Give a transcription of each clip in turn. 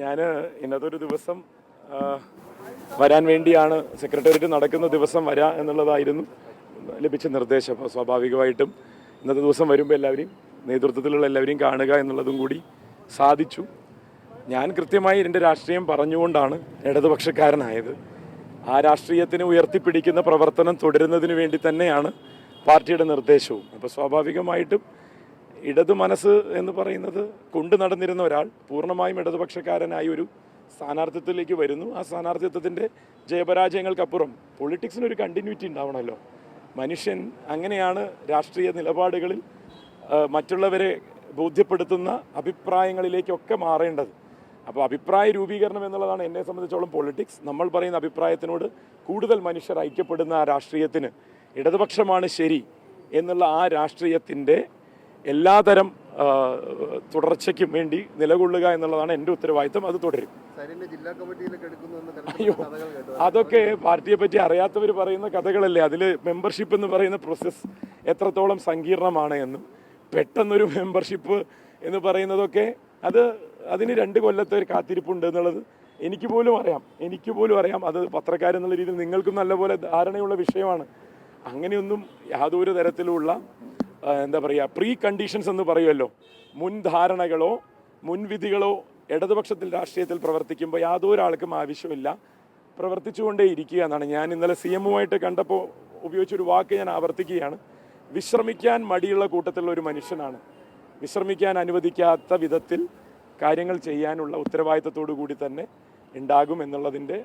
ഞാൻ ഇന്നതൊരു ദിവസം വരാൻ വേണ്ടിയാണ് സെക്രട്ടേറിയറ്റ് നടക്കുന്ന ദിവസം വരാ എന്നുള്ളതായിരുന്നു ലഭിച്ച നിർദ്ദേശം. അപ്പോൾ സ്വാഭാവികമായിട്ടും ഇന്നത്തെ ദിവസം വരുമ്പോൾ എല്ലാവരെയും നേതൃത്വത്തിലുള്ള എല്ലാവരെയും കാണുക എന്നുള്ളതും കൂടി സാധിച്ചു. ഞാൻ കൃത്യമായി എൻ്റെ രാഷ്ട്രീയം പറഞ്ഞുകൊണ്ടാണ് ഇടതുപക്ഷക്കാരനായത്. ആ രാഷ്ട്രീയത്തിനെ ഉയർത്തിപ്പിടിക്കുന്ന പ്രവർത്തനം തുടരുന്നതിന് വേണ്ടി തന്നെയാണ് പാർട്ടിയുടെ നിർദ്ദേശവും. അപ്പോൾ സ്വാഭാവികമായിട്ടും ഇടതു മനസ്സ് എന്ന് പറയുന്നത് കൊണ്ടു നടന്നിരുന്ന ഒരാൾ പൂർണ്ണമായും ഇടതുപക്ഷക്കാരനായി ഒരു സ്ഥാനാർത്ഥിത്വത്തിലേക്ക് വരുന്നു. ആ സ്ഥാനാർത്ഥിത്വത്തിൻ്റെ ജയപരാജയങ്ങൾക്കപ്പുറം പൊളിറ്റിക്സിനൊരു കണ്ടിന്യൂറ്റി ഉണ്ടാവണമല്ലോ. മനുഷ്യൻ അങ്ങനെയാണ് രാഷ്ട്രീയ നിലപാടുകളിൽ മറ്റുള്ളവരെ ബോധ്യപ്പെടുത്തുന്ന അഭിപ്രായങ്ങളിലേക്കൊക്കെ മാറേണ്ടത്. അപ്പോൾ അഭിപ്രായ രൂപീകരണം എന്നുള്ളതാണ് എന്നെ സംബന്ധിച്ചോളം പൊളിറ്റിക്സ്. നമ്മൾ പറയുന്ന അഭിപ്രായത്തിനോട് കൂടുതൽ മനുഷ്യർ ഐക്യപ്പെടുന്ന ആ രാഷ്ട്രീയത്തിന് ഇടതുപക്ഷമാണ് ശരി എന്നുള്ള ആ രാഷ്ട്രീയത്തിൻ്റെ എല്ലാതരം തുടർച്ചയ്ക്കും വേണ്ടി നിലകൊള്ളുക എന്നുള്ളതാണ് എൻ്റെ ഉത്തരവാദിത്തം. അത് തുടരും. അയ്യോ, അതൊക്കെ പാർട്ടിയെ പറ്റി അറിയാത്തവർ പറയുന്ന കഥകളല്ലേ. അതിൽ മെമ്പർഷിപ്പ് എന്ന് പറയുന്ന പ്രോസസ്സ് എത്രത്തോളം സങ്കീർണമാണ് എന്നും പെട്ടെന്നൊരു മെമ്പർഷിപ്പ് എന്ന് പറയുന്നതൊക്കെ അതിന് 2 കൊല്ലത്തെ ഒരു കാത്തിരിപ്പുണ്ട് എന്നുള്ളത് എനിക്ക് പോലും അറിയാം. അത് പത്രക്കാരെന്നുള്ള രീതിയിൽ നിങ്ങൾക്കും നല്ലപോലെ ധാരണയുള്ള വിഷയമാണ്. അങ്ങനെയൊന്നും യാതൊരു തരത്തിലുള്ള പ്രീ കണ്ടീഷൻസ് എന്ന് പറയുമല്ലോ, മുൻധാരണകളോ മുൻവിധികളോ ഇടതുപക്ഷത്തിൽ രാഷ്ട്രീയത്തിൽ പ്രവർത്തിക്കുമ്പോൾ യാതൊരാൾക്കും ആവശ്യമില്ല. പ്രവർത്തിച്ചുകൊണ്ടേ ഇരിക്കുക എന്നാണ്. ഞാൻ ഇന്നലെ CM-ഉമായിട്ട് കണ്ടപ്പോൾ ഉപയോഗിച്ചൊരു വാക്ക് ഞാൻ ആവർത്തിക്കുകയാണ്. വിശ്രമിക്കാൻ മടിയുള്ള കൂട്ടത്തിലുള്ള ഒരു മനുഷ്യനാണ്. വിശ്രമിക്കാൻ അനുവദിക്കാത്ത വിധത്തിൽ കാര്യങ്ങൾ ചെയ്യാനുള്ള ഉത്തരവാദിത്തത്തോടു കൂടി തന്നെ ഉണ്ടാകും എന്നുള്ളതിൻ്റെ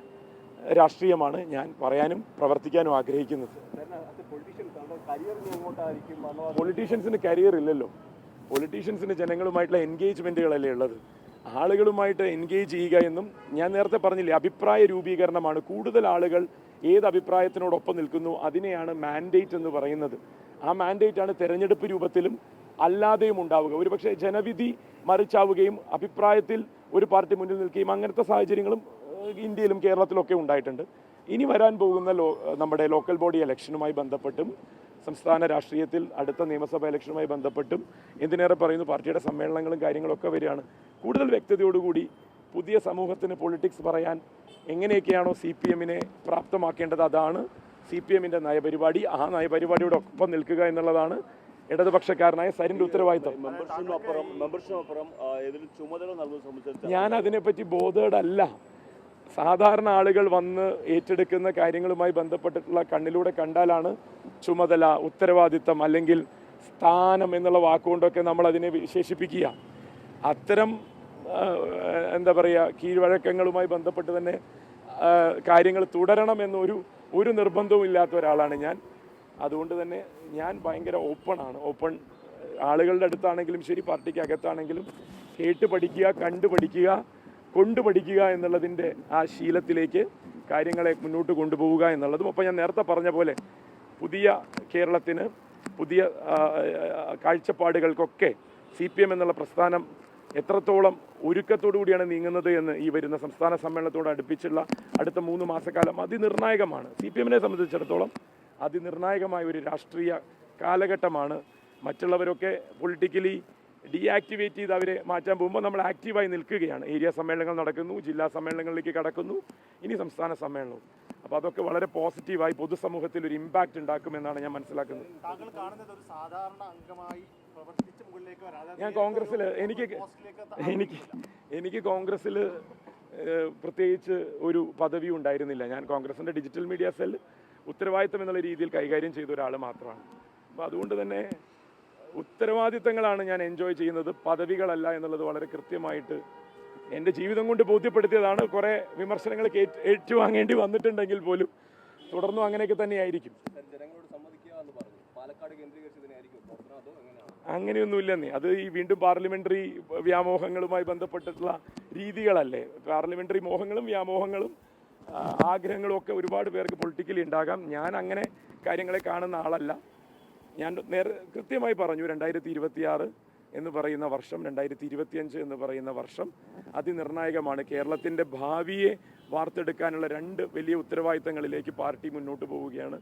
രാഷ്ട്രീയമാണ് ഞാൻ പറയാനും പ്രവർത്തിക്കാനും ആഗ്രഹിക്കുന്നത്. പൊളിറ്റീഷ്യൻസിന് കരിയർ ഇല്ലല്ലോ. പൊളിറ്റീഷ്യൻസിന് ജനങ്ങളുമായിട്ടുള്ള എൻഗേജ്മെൻറ്റുകളല്ലേ ഉള്ളത്. ആളുകളുമായിട്ട് എൻഗേജ് ചെയ്യുക എന്നും ഞാൻ നേരത്തെ പറഞ്ഞില്ലേ, അഭിപ്രായ രൂപീകരണമാണ്. കൂടുതൽ ആളുകൾ ഏത് അഭിപ്രായത്തിനോടൊപ്പം നിൽക്കുന്നു അതിനെയാണ് മാൻഡേറ്റ് എന്ന് പറയുന്നത്. ആ മാൻഡേറ്റാണ് തെരഞ്ഞെടുപ്പ് രൂപത്തിലും അല്ലാതെയും ഉണ്ടാവുക. ഒരുപക്ഷെ ജനവിധി മറിച്ചാവുകയും അഭിപ്രായത്തിൽ ഒരു പാർട്ടി മുന്നിൽ നിൽക്കുകയും അങ്ങനത്തെ സാഹചര്യങ്ങളും ഇന്ത്യയിലും കേരളത്തിലൊക്കെ ഉണ്ടായിട്ടുണ്ട്. ഇനി വരാൻ പോകുന്ന നമ്മുടെ ലോക്കൽ ബോഡി ഇലക്ഷനുമായി ബന്ധപ്പെട്ടും സംസ്ഥാന രാഷ്ട്രീയത്തിൽ അടുത്ത നിയമസഭാ ഇലക്ഷനുമായി ബന്ധപ്പെട്ടും എന്തിനേറെ പറയുന്നു, പാർട്ടിയുടെ സമ്മേളനങ്ങളും കാര്യങ്ങളൊക്കെ വരികയാണ്. കൂടുതൽ വ്യക്തതയോടുകൂടി പുതിയ സമൂഹത്തിന് പൊളിറ്റിക്സ് പറയാൻ എങ്ങനെയൊക്കെയാണോ CPM-നെ പ്രാപ്തമാക്കേണ്ടത് അതാണ് CPM-ന്റെ നയപരിപാടി. ആ നയപരിപാടിയുടെ ഒപ്പം നിൽക്കുക എന്നുള്ളതാണ് ഇടതുപക്ഷക്കാരനായ സരിൻ്റെ ഉത്തരവാദിത്തം. ഞാൻ അതിനെപ്പറ്റി ബോധേഡല്ല. സാധാരണ ആളുകൾ വന്ന് ഏറ്റെടുക്കുന്ന കാര്യങ്ങളുമായി ബന്ധപ്പെട്ടിട്ടുള്ള കണ്ണിലൂടെ കണ്ടാലാണ് ചുമതല, ഉത്തരവാദിത്തം അല്ലെങ്കിൽ സ്ഥാനം എന്നുള്ള വാക്കുകൊണ്ടൊക്കെ നമ്മൾ അതിനെ വിശേഷിപ്പിക്കുക. അത്തരം കീഴ്വഴക്കങ്ങളുമായി ബന്ധപ്പെട്ട് തന്നെ കാര്യങ്ങൾ തുടരണമെന്നൊരു നിർബന്ധവും ഇല്ലാത്ത ഒരാളാണ് ഞാൻ. അതുകൊണ്ട് തന്നെ ഞാൻ ഭയങ്കര ഓപ്പൺ ആളുകളുടെ അടുത്താണെങ്കിലും ശരി, പാർട്ടിക്ക് അകത്താണെങ്കിലും കേട്ട് പഠിക്കുക, കണ്ടു പഠിക്കുക, കൊണ്ടുപഠിക്കുക എന്നുള്ളതിൻ്റെ ആ ശീലത്തിലേക്ക് കാര്യങ്ങളെ മുന്നോട്ട് കൊണ്ടുപോവുക എന്നുള്ളതും. അപ്പോൾ ഞാൻ നേരത്തെ പറഞ്ഞ പോലെ പുതിയ കേരളത്തിന് പുതിയ കാഴ്ചപ്പാടുകൾക്കൊക്കെ CPM എന്നുള്ള പ്രസ്ഥാനം എത്രത്തോളം ഒരുക്കത്തോടു കൂടിയാണ് നീങ്ങുന്നത് എന്ന് ഈ വരുന്ന സംസ്ഥാന സമ്മേളനത്തോട് അടുപ്പിച്ചുള്ള അടുത്ത 3 മാസക്കാലം അതിനിർണായകമാണ്. CPM-നെ സംബന്ധിച്ചിടത്തോളം അതിനിർണായകമായ ഒരു രാഷ്ട്രീയ കാലഘട്ടമാണ്. മറ്റുള്ളവരൊക്കെ പൊളിറ്റിക്കലി ഡീആക്ടിവേറ്റ് ചെയ്ത് അവരെ മാറ്റാൻ പോകുമ്പോൾ നമ്മൾ ആക്റ്റീവായി നിൽക്കുകയാണ്. ഏരിയ സമ്മേളനങ്ങൾ നടക്കുന്നു, ജില്ലാ സമ്മേളനങ്ങളിലേക്ക് കടക്കുന്നു, ഇനി സംസ്ഥാന സമ്മേളനവും. അപ്പോൾ അതൊക്കെ വളരെ പോസിറ്റീവായി പൊതുസമൂഹത്തിൽ ഒരു ഇമ്പാക്റ്റ് ഉണ്ടാക്കുമെന്നാണ് ഞാൻ മനസ്സിലാക്കുന്നത്. ഞാൻ കോൺഗ്രസ്സിൽ എനിക്ക് കോൺഗ്രസ്സിൽ പ്രത്യേകിച്ച് ഒരു പദവി ഉണ്ടായിരുന്നില്ല. ഞാൻ കോൺഗ്രസിൻ്റെ ഡിജിറ്റൽ മീഡിയ സെൽ ഉത്തരവാദിത്തം എന്നുള്ള രീതിയിൽ കൈകാര്യം ചെയ്ത ഒരാൾ മാത്രമാണ്. അപ്പോൾ അതുകൊണ്ട് തന്നെ ഉത്തരവാദിത്തങ്ങളാണ് ഞാൻ എൻജോയ് ചെയ്യുന്നത്, പദവികളല്ല എന്നുള്ളത് വളരെ കൃത്യമായിട്ട് എൻ്റെ ജീവിതം കൊണ്ട് ബോധ്യപ്പെടുത്തിയതാണ്. കുറേ വിമർശനങ്ങൾ ഏറ്റുവാങ്ങേണ്ടി വന്നിട്ടുണ്ടെങ്കിൽ പോലും തുടർന്നും അങ്ങനെയൊക്കെ തന്നെയായിരിക്കും. അങ്ങനെയൊന്നുമില്ലെന്നേ. അത് ഈ വീണ്ടും പാർലമെൻ്ററി വ്യാമോഹങ്ങളുമായി ബന്ധപ്പെട്ടിട്ടുള്ള രീതികളല്ലേ. പാർലമെൻ്ററി മോഹങ്ങളും വ്യാമോഹങ്ങളും ആഗ്രഹങ്ങളും ഒക്കെ ഒരുപാട് പേർക്ക് പൊളിറ്റിക്കലി ഉണ്ടാകാം. ഞാൻ അങ്ങനെ കാര്യങ്ങളെ കാണുന്ന ആളല്ല. ഞാൻ കൃത്യമായി പറഞ്ഞു, 2026 എന്ന് പറയുന്ന വർഷം, 2025 എന്ന് പറയുന്ന വർഷം അതിനിർണായകമാണ്. കേരളത്തിൻ്റെ ഭാവിയെ വാർത്തെടുക്കാനുള്ള 2 വലിയ ഉത്തരവാദിത്തങ്ങളിലേക്ക് പാർട്ടി മുന്നോട്ട് പോവുകയാണ്.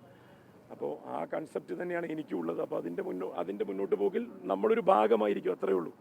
അപ്പോൾ ആ കൺസെപ്റ്റ് തന്നെയാണ് എനിക്കുള്ളത്. അപ്പോൾ അതിൻ്റെ മുന്നോട്ട് പോകിൽ നമ്മളൊരു ഭാഗമായിരിക്കും, അത്രയേ ഉള്ളൂ.